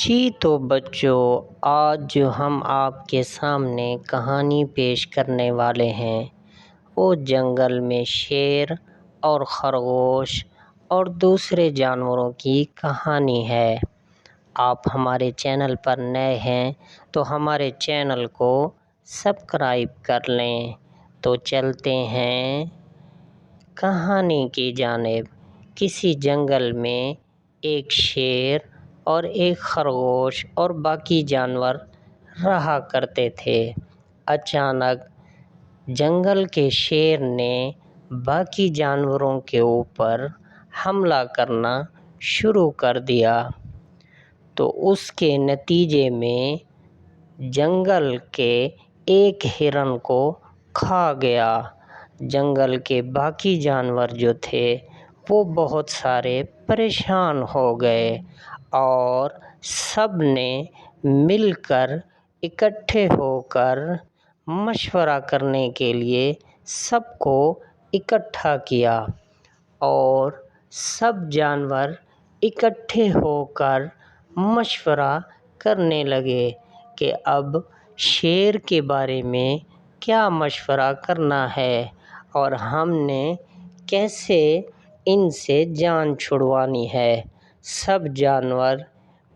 جی تو بچوں، آج جو ہم آپ کے سامنے کہانی پیش کرنے والے ہیں وہ جنگل میں شیر اور خرگوش اور دوسرے جانوروں کی کہانی ہے۔ آپ ہمارے چینل پر نئے ہیں تو ہمارے چینل کو سبسکرائب کر لیں۔ تو چلتے ہیں کہانی کی جانب۔ کسی جنگل میں ایک شیر اور ایک خرگوش اور باقی جانور رہا کرتے تھے۔ اچانک جنگل کے شیر نے باقی جانوروں کے اوپر حملہ کرنا شروع کر دیا، تو اس کے نتیجے میں جنگل کے ایک ہرن کو کھا گیا۔ جنگل کے باقی جانور جو تھے وہ بہت سارے پریشان ہو گئے اور سب نے مل کر اکٹھے ہو کر مشورہ کرنے کے لیے سب کو اکٹھا کیا، اور سب جانور اکٹھے ہو کر مشورہ کرنے لگے کہ اب شیر کے بارے میں کیا مشورہ کرنا ہے اور ہم نے کیسے ان سے جان چھڑوانی ہے۔ سب جانور،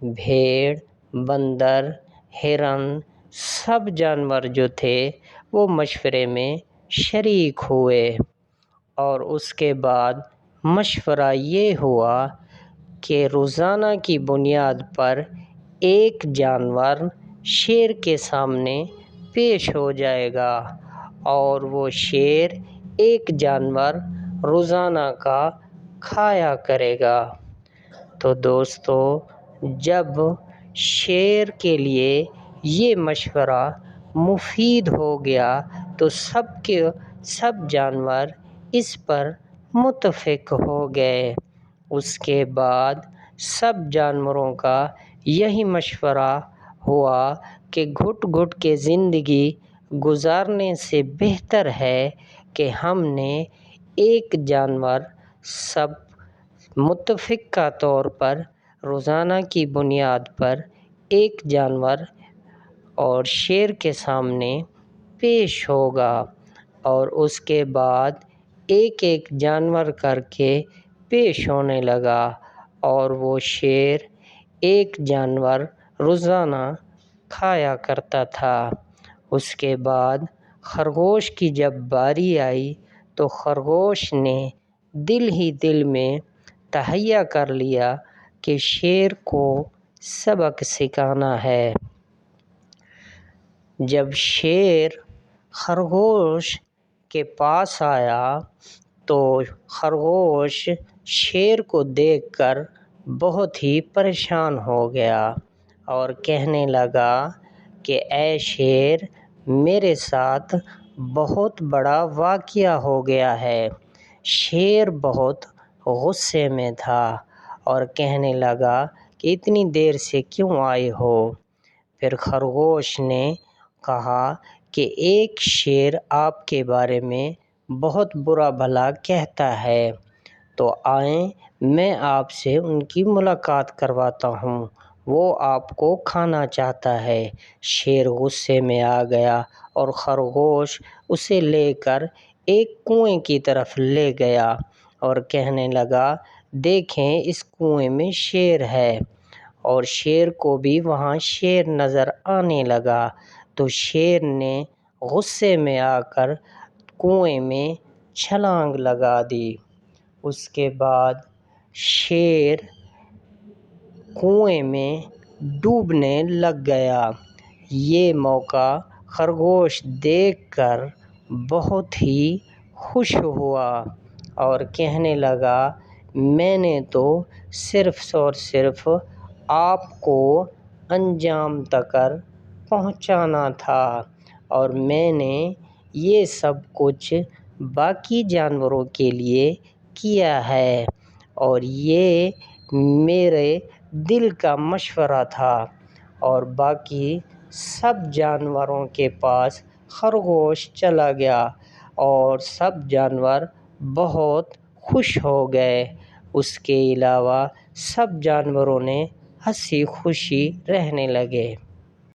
بھیڑ، بندر، ہرن، سب جانور جو تھے وہ مشورے میں شریک ہوئے، اور اس کے بعد مشورہ یہ ہوا کہ روزانہ کی بنیاد پر ایک جانور شیر کے سامنے پیش ہو جائے گا، اور وہ شیر ایک جانور روزانہ کا کھایا کرے گا۔ تو دوستو، جب شیر کے لیے یہ مشورہ مفید ہو گیا تو سب جانور اس پر متفق ہو گئے۔ اس کے بعد سب جانوروں کا یہی مشورہ ہوا کہ گھٹ گھٹ کے زندگی گزارنے سے بہتر ہے کہ ہم نے ایک جانور سب متفقہ طور پر روزانہ کی بنیاد پر ایک جانور اور شیر کے سامنے پیش ہوگا، اور اس کے بعد ایک ایک جانور کر کے پیش ہونے لگا، اور وہ شیر ایک جانور روزانہ کھایا کرتا تھا۔ اس کے بعد خرگوش کی جب باری آئی تو خرگوش نے دل ہی دل میں تہیہ کر لیا کہ شیر کو سبق سکھانا ہے۔ جب شیر خرگوش کے پاس آیا تو خرگوش شیر کو دیکھ کر بہت ہی پریشان ہو گیا اور کہنے لگا کہ اے شیر، میرے ساتھ بہت بڑا واقعہ ہو گیا ہے۔ شیر بہت غصے میں تھا اور کہنے لگا کہ اتنی دیر سے کیوں آئے ہو؟ پھر خرگوش نے کہا کہ ایک شیر آپ کے بارے میں بہت برا بھلا کہتا ہے، تو آئیں میں آپ سے ان کی ملاقات کرواتا ہوں، وہ آپ کو کھانا چاہتا ہے۔ شیر غصے میں آ گیا اور خرگوش اسے لے کر ایک کنویں کی طرف لے گیا اور کہنے لگا، دیکھیں اس کنویں میں شیر ہے، اور شیر کو بھی وہاں شیر نظر آنے لگا، تو شیر نے غصے میں آ کر کنویں میں چھلانگ لگا دی۔ اس کے بعد شیر کنویں میں ڈوبنے لگ گیا۔ یہ موقع خرگوش دیکھ کر بہت ہی خوش ہوا اور کہنے لگا، میں نے تو صرف اور صرف آپ کو انجام تک پہنچانا تھا، اور میں نے یہ سب کچھ باقی جانوروں کے لیے کیا ہے، اور یہ میرے دل کا مشورہ تھا۔ اور باقی سب جانوروں کے پاس خرگوش چلا گیا اور سب جانور بہت خوش ہو گئے۔ اس کے علاوہ سب جانوروں نے ہنسی خوشی رہنے لگے۔